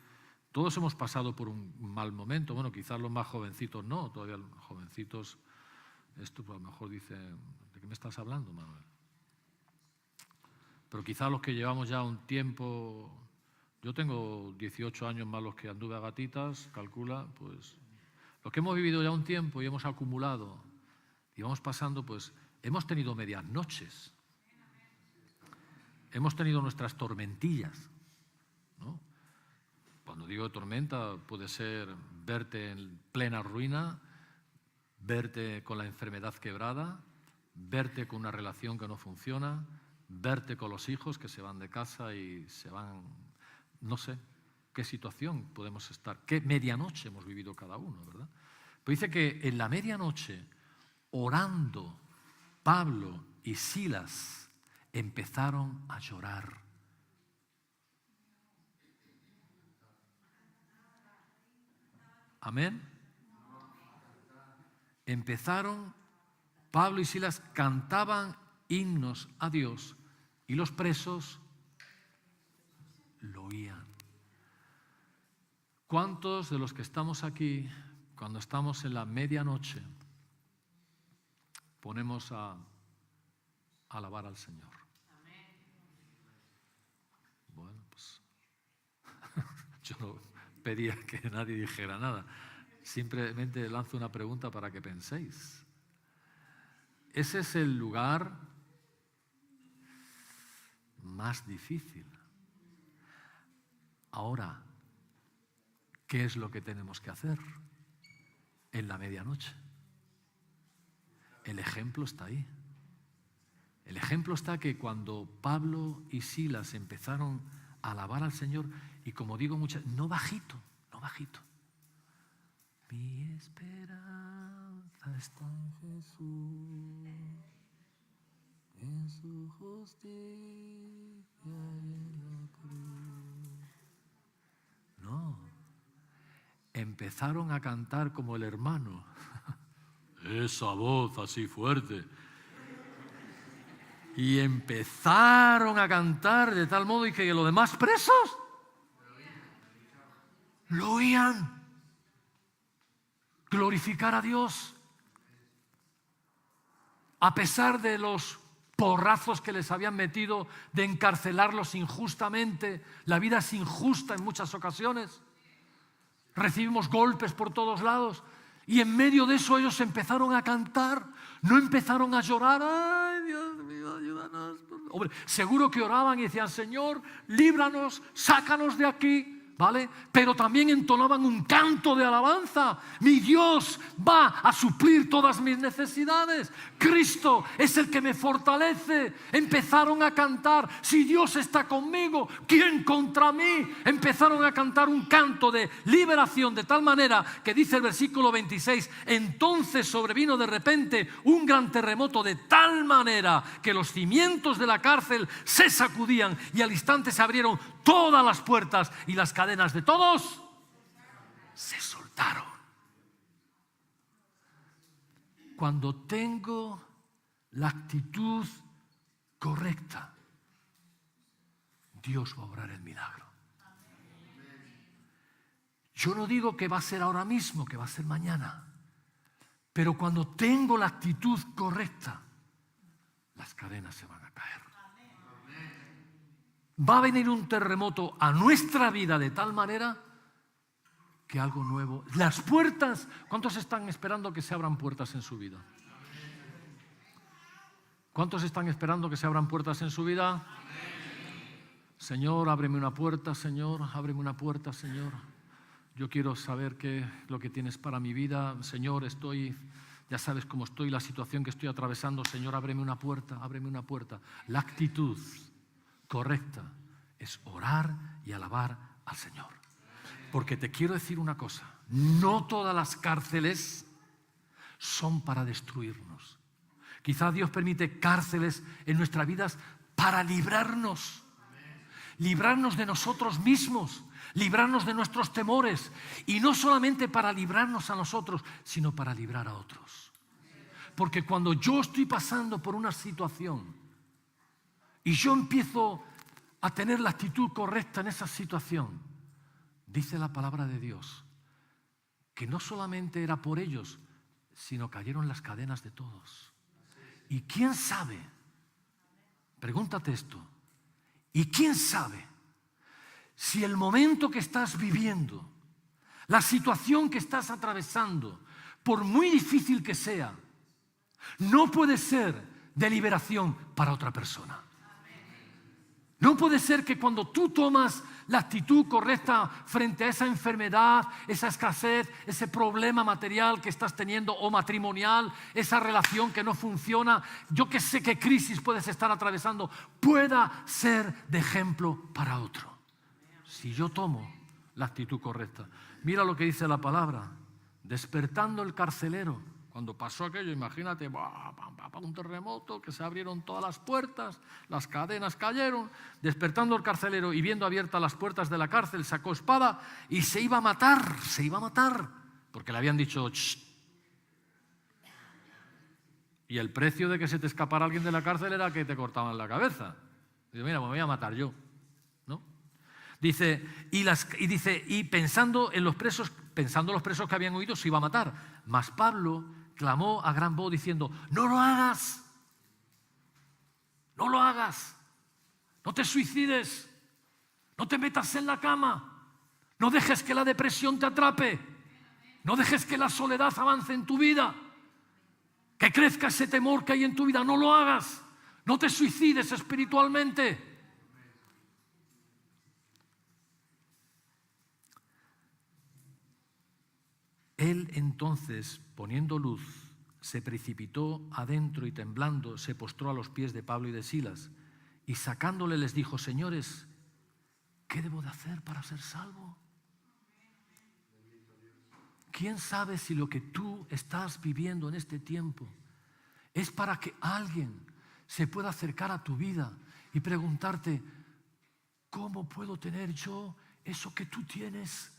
Speaker 1: Todos hemos pasado por un mal momento. Bueno, quizás los más jovencitos no, todavía los jovencitos, esto pues a lo mejor dicen, ¿de qué me estás hablando, Manuel? Pero quizás los que llevamos ya un tiempo, yo tengo 18 años más los que anduve a gatitas, calcula, pues los que hemos vivido ya un tiempo y hemos acumulado y vamos pasando, pues hemos tenido medias noches, hemos tenido nuestras tormentillas, ¿no? Cuando digo tormenta puede ser verte en plena ruina, verte con la enfermedad quebrada, verte con una relación que no funciona, verte con los hijos que se van de casa y se van, no sé qué situación podemos estar, qué medianoche hemos vivido cada uno, ¿verdad? Pero dice que en la medianoche, orando, Pablo y Silas empezaron a llorar. Amén. Empezaron, Pablo y Silas cantaban himnos a Dios y los presos lo oían. ¿Cuántos de los que estamos aquí, cuando estamos en la medianoche, ponemos a alabar al Señor? Bueno, pues yo no pedía que nadie dijera nada. Simplemente lanzo una pregunta para que penséis. Ese es el lugar más difícil. Ahora, ¿qué es lo que tenemos que hacer en la medianoche? El ejemplo está ahí. El ejemplo está que cuando Pablo y Silas empezaron a alabar al Señor, y como digo muchas, no bajito, no bajito. Mi esperanza está en Jesús, en su justicia y en la cruz. No, empezaron a cantar como el hermano. Esa voz así fuerte. Y empezaron a cantar de tal modo y que los demás presos lo oían. Glorificar a Dios. a pesar de los porrazos que les habían metido, de encarcelarlos injustamente. La vida es injusta en muchas ocasiones. Recibimos golpes por todos lados. Y en medio de eso ellos empezaron a cantar, no empezaron a llorar. ¡Ay, Dios mío, ayúdanos! Hombre, seguro que oraban y decían: Señor, líbranos, sácanos de aquí. ¿Vale? Pero también entonaban un canto de alabanza. Mi Dios va a suplir todas mis necesidades. Cristo es el que me fortalece. Empezaron a cantar: si Dios está conmigo, ¿quién contra mí? Empezaron a cantar un canto de liberación, de tal manera que dice el versículo 26: entonces sobrevino de repente un gran terremoto, de tal manera que los cimientos de la cárcel se sacudían, y al instante se abrieron todas las puertas y las cadenas de todos se soltaron. Cuando tengo la actitud correcta, Dios va a obrar el milagro. Yo no digo que va a ser ahora mismo, que va a ser mañana, pero cuando tengo la actitud correcta, las cadenas se van a caer. Va a venir un terremoto a nuestra vida de tal manera que algo nuevo. Las puertas, ¿cuántos están esperando que se abran puertas en su vida? ¿Cuántos están esperando que se abran puertas en su vida? Señor, ábreme una puerta, Señor, ábreme una puerta, Señor. Yo quiero saber qué es lo que tienes para mi vida. Señor, ya sabes cómo estoy, la situación que estoy atravesando. Señor, ábreme una puerta, ábreme una puerta. La actitud correcta es orar y alabar al Señor. Porque te quiero decir una cosa: no todas las cárceles son para destruirnos. Quizá Dios permite cárceles en nuestras vidas para librarnos de nosotros mismos, librarnos de nuestros temores, y no solamente para librarnos a nosotros, sino para librar a otros. Porque cuando yo estoy pasando por una situación y yo empiezo a tener la actitud correcta en esa situación, dice la palabra de Dios que no solamente era por ellos, sino cayeron las cadenas de todos. Y quién sabe, pregúntate esto, y quién sabe si el momento que estás viviendo, la situación que estás atravesando, por muy difícil que sea, no puede ser de liberación para otra persona. No puede ser que cuando tú tomas la actitud correcta frente a esa enfermedad, esa escasez, ese problema material que estás teniendo o matrimonial, esa relación que no funciona, yo que sé qué crisis puedes estar atravesando, pueda ser de ejemplo para otro. Si yo tomo la actitud correcta. Mira lo que dice la palabra: despertando el carcelero. Cuando pasó aquello, imagínate, un terremoto, que se abrieron todas las puertas, las cadenas cayeron. Despertando el carcelero y viendo abiertas las puertas de la cárcel, sacó espada y se iba a matar, porque le habían dicho: shh. Y el precio de que se te escapara alguien de la cárcel era que te cortaban la cabeza. Dice: mira, me voy a matar yo, ¿no? Dice, y pensando los presos que habían huido, se iba a matar. Mas Pablo clamó a gran voz diciendo: no lo hagas, no te suicides, no te metas en la cama, no dejes que la depresión te atrape, no dejes que la soledad avance en tu vida, que crezca ese temor que hay en tu vida. No lo hagas, no te suicides espiritualmente. Él entonces, poniendo luz, se precipitó adentro y temblando se postró a los pies de Pablo y de Silas, y sacándole les dijo: señores, ¿qué debo de hacer para ser salvo? ¿Quién sabe si lo que tú estás viviendo en este tiempo es para que alguien se pueda acercar a tu vida y preguntarte: ¿cómo puedo tener yo eso que tú tienes?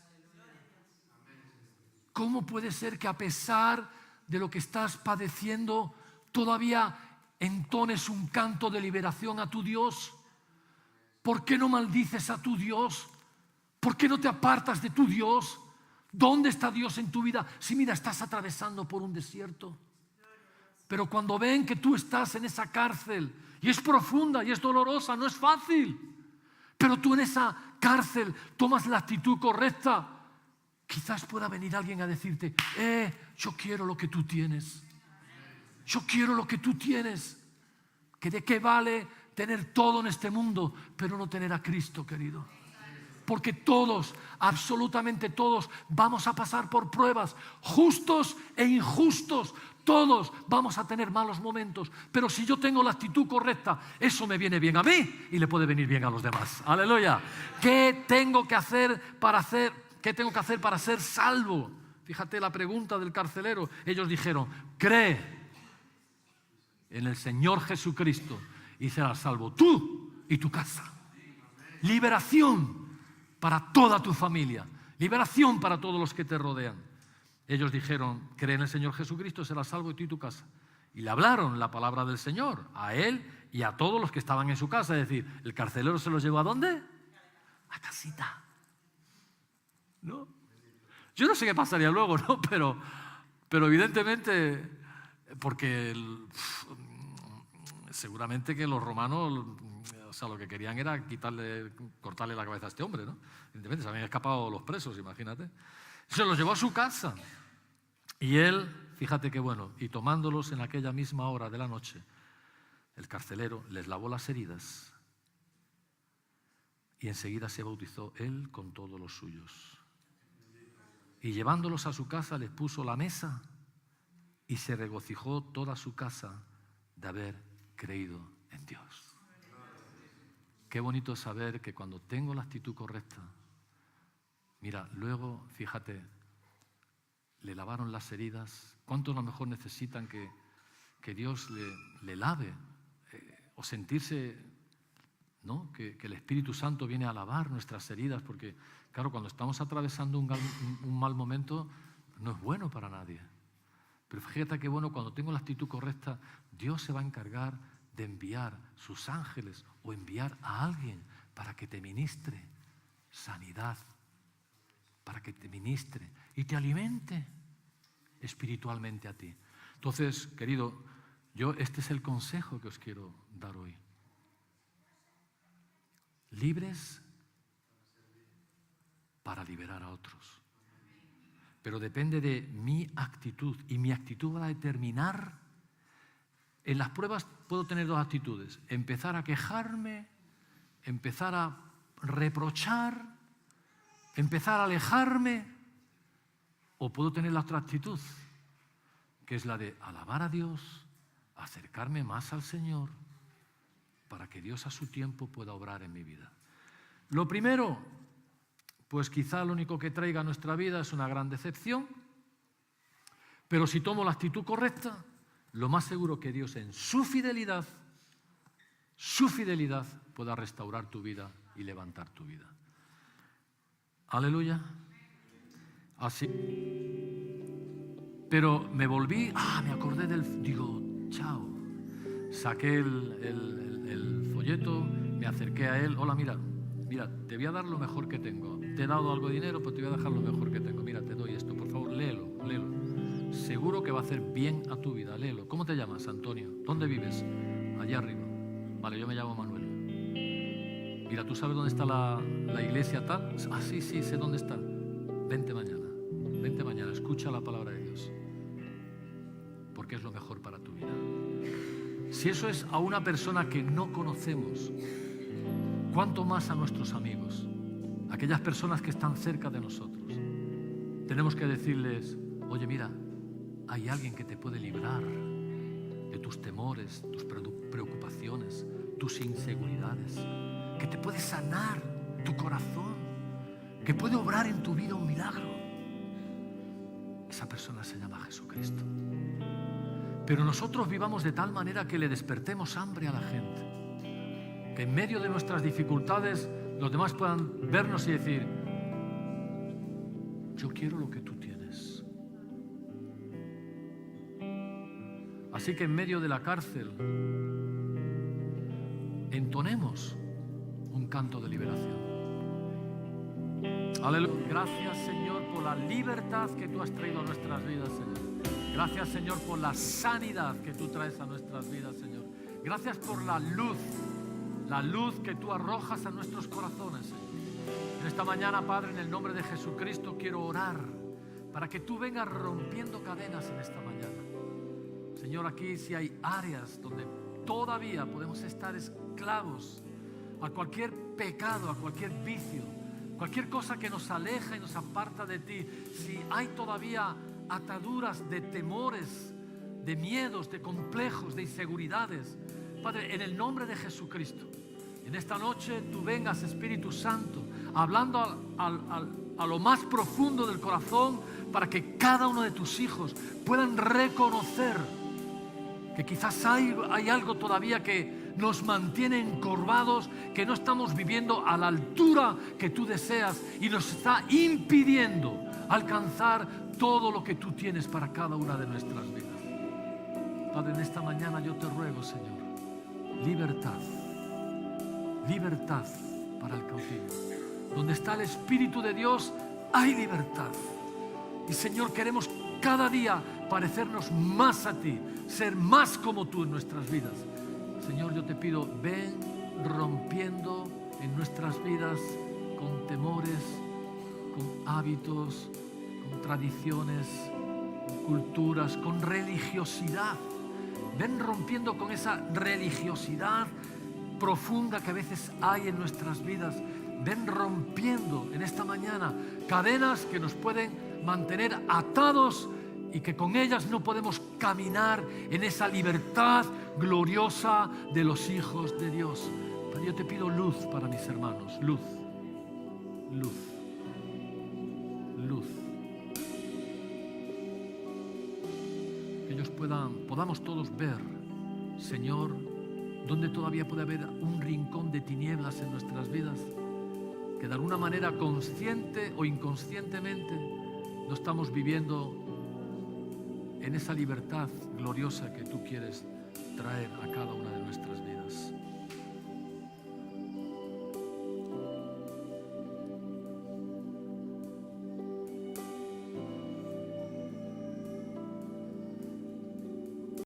Speaker 1: ¿Cómo puede ser que a pesar de lo que estás padeciendo todavía entones un canto de liberación a tu Dios? ¿Por qué no maldices a tu Dios? ¿Por qué no te apartas de tu Dios? ¿Dónde está Dios en tu vida? Si mira, estás atravesando por un desierto. Pero cuando ven que tú estás en esa cárcel, y es profunda y es dolorosa, no es fácil, pero tú en esa cárcel tomas la actitud correcta, quizás pueda venir alguien a decirte, yo quiero lo que tú tienes. Yo quiero lo que tú tienes. ¿Que de qué vale tener todo en este mundo, pero no tener a Cristo, querido? Porque todos, absolutamente todos, vamos a pasar por pruebas, justos e injustos. Todos vamos a tener malos momentos, pero si yo tengo la actitud correcta, eso me viene bien a mí y le puede venir bien a los demás. Aleluya. ¿Qué tengo que hacer para ser salvo? Fíjate la pregunta del carcelero. Ellos dijeron, cree en el Señor Jesucristo y serás salvo tú y tu casa. Liberación para toda tu familia, liberación para todos los que te rodean. Ellos dijeron, cree en el Señor Jesucristo, serás salvo tú y tu casa. Y le hablaron la palabra del Señor a él y a todos los que estaban en su casa. Es decir, el carcelero se los llevó ¿a dónde? A casita. ¿No? Yo no sé qué pasaría luego, ¿no? Pero evidentemente, porque seguramente que los romanos, o sea, lo que querían era cortarle la cabeza a este hombre, ¿no? Evidentemente se habían escapado los presos, imagínate. Se los llevó a su casa. Y él, fíjate qué bueno, y tomándolos en aquella misma hora de la noche, el carcelero les lavó las heridas y enseguida se bautizó él con todos los suyos. Y llevándolos a su casa les puso la mesa y se regocijó toda su casa de haber creído en Dios. Qué bonito saber que cuando tengo la actitud correcta, mira, luego, fíjate, le lavaron las heridas. ¿Cuántos a lo mejor necesitan que Dios le lave? O sentirse, ¿no? Que el Espíritu Santo viene a lavar nuestras heridas, porque, claro, cuando estamos atravesando un mal momento, no es bueno para nadie. Pero fíjate qué bueno, cuando tengo la actitud correcta, Dios se va a encargar de enviar sus ángeles o enviar a alguien para que te ministre sanidad, para que te ministre y te alimente espiritualmente a ti. Entonces, querido, este es el consejo que os quiero dar hoy. Libres para liberar a otros. Pero depende de mi actitud, y mi actitud va a determinar. En las pruebas puedo tener dos actitudes: empezar a quejarme, empezar a reprochar, empezar a alejarme, o puedo tener la otra actitud, que es la de alabar a Dios, acercarme más al Señor, para que Dios a su tiempo pueda obrar en mi vida. Lo primero, pues quizá lo único que traiga a nuestra vida es una gran decepción, pero si tomo la actitud correcta, lo más seguro que Dios en su fidelidad pueda restaurar tu vida y levantar tu vida. Aleluya. Así. Pero me volví, me acordé digo, chao. Saqué el folleto, me acerqué a él. Hola, mira, te voy a dar lo mejor que tengo. Te he dado algo de dinero, pero te voy a dejar lo mejor que tengo. Mira, te doy esto, por favor, léelo. Seguro que va a hacer bien a tu vida, léelo. ¿Cómo te llamas, Antonio? ¿Dónde vives? Allá arriba. Vale, yo me llamo Manuel. Mira, ¿tú sabes dónde está la iglesia tal? Sí, sé dónde está. Vente mañana, escucha la palabra de Dios, porque es lo mejor para tu vida. Si eso es a una persona que no conocemos, ¿cuánto más a nuestros amigos, aquellas personas que están cerca de nosotros? Tenemos que decirles, oye, mira, hay alguien que te puede librar de tus temores, tus preocupaciones, tus inseguridades, que te puede sanar tu corazón, que puede obrar en tu vida un milagro. Esa persona se llama Jesucristo. Pero nosotros vivamos de tal manera que le despertemos hambre a la gente, que en medio de nuestras dificultades los demás puedan vernos y decir, yo quiero lo que tú tienes. Así que en medio de la cárcel entonemos un canto de liberación. Aleluya. Gracias, Señor, por la libertad que tú has traído a nuestras vidas, Señor. Gracias, Señor, por la sanidad que tú traes a nuestras vidas, Señor. Gracias por la luz que tú arrojas a nuestros corazones, Señor. En esta mañana, Padre, en el nombre de Jesucristo, quiero orar para que tú vengas rompiendo cadenas en esta mañana. Señor, aquí si hay áreas donde todavía podemos estar esclavos a cualquier pecado, a cualquier vicio, cualquier cosa que nos aleja y nos aparta de ti, si hay todavía ataduras de temores, de miedos, de complejos, de inseguridades, Padre, en el nombre de Jesucristo, en esta noche tú vengas, Espíritu Santo, hablando a lo más profundo del corazón, para que cada uno de tus hijos puedan reconocer que quizás hay algo todavía que nos mantiene encorvados, que no estamos viviendo a la altura que tú deseas y nos está impidiendo alcanzar todo lo que tú tienes para cada una de nuestras vidas. Padre, en esta mañana yo te ruego, Señor, libertad para el cautivo. Donde está el Espíritu de Dios hay libertad. Y Señor, queremos cada día parecernos más a ti, ser más como tú en nuestras vidas. Señor, yo te pido, ven rompiendo en nuestras vidas con temores, con hábitos, con tradiciones, con culturas, con religiosidad. Ven rompiendo con esa religiosidad profunda que a veces hay en nuestras vidas. Ven rompiendo en esta mañana cadenas que nos pueden mantener atados y que con ellas no podemos caminar en esa libertad gloriosa de los hijos de Dios. Pero yo te pido luz para mis hermanos, luz. Que ellos podamos todos ver, Señor, donde todavía puede haber un rincón de tinieblas en nuestras vidas, que de alguna manera consciente o inconscientemente no estamos viviendo en esa libertad gloriosa que tú quieres traer a cada una de nuestras vidas.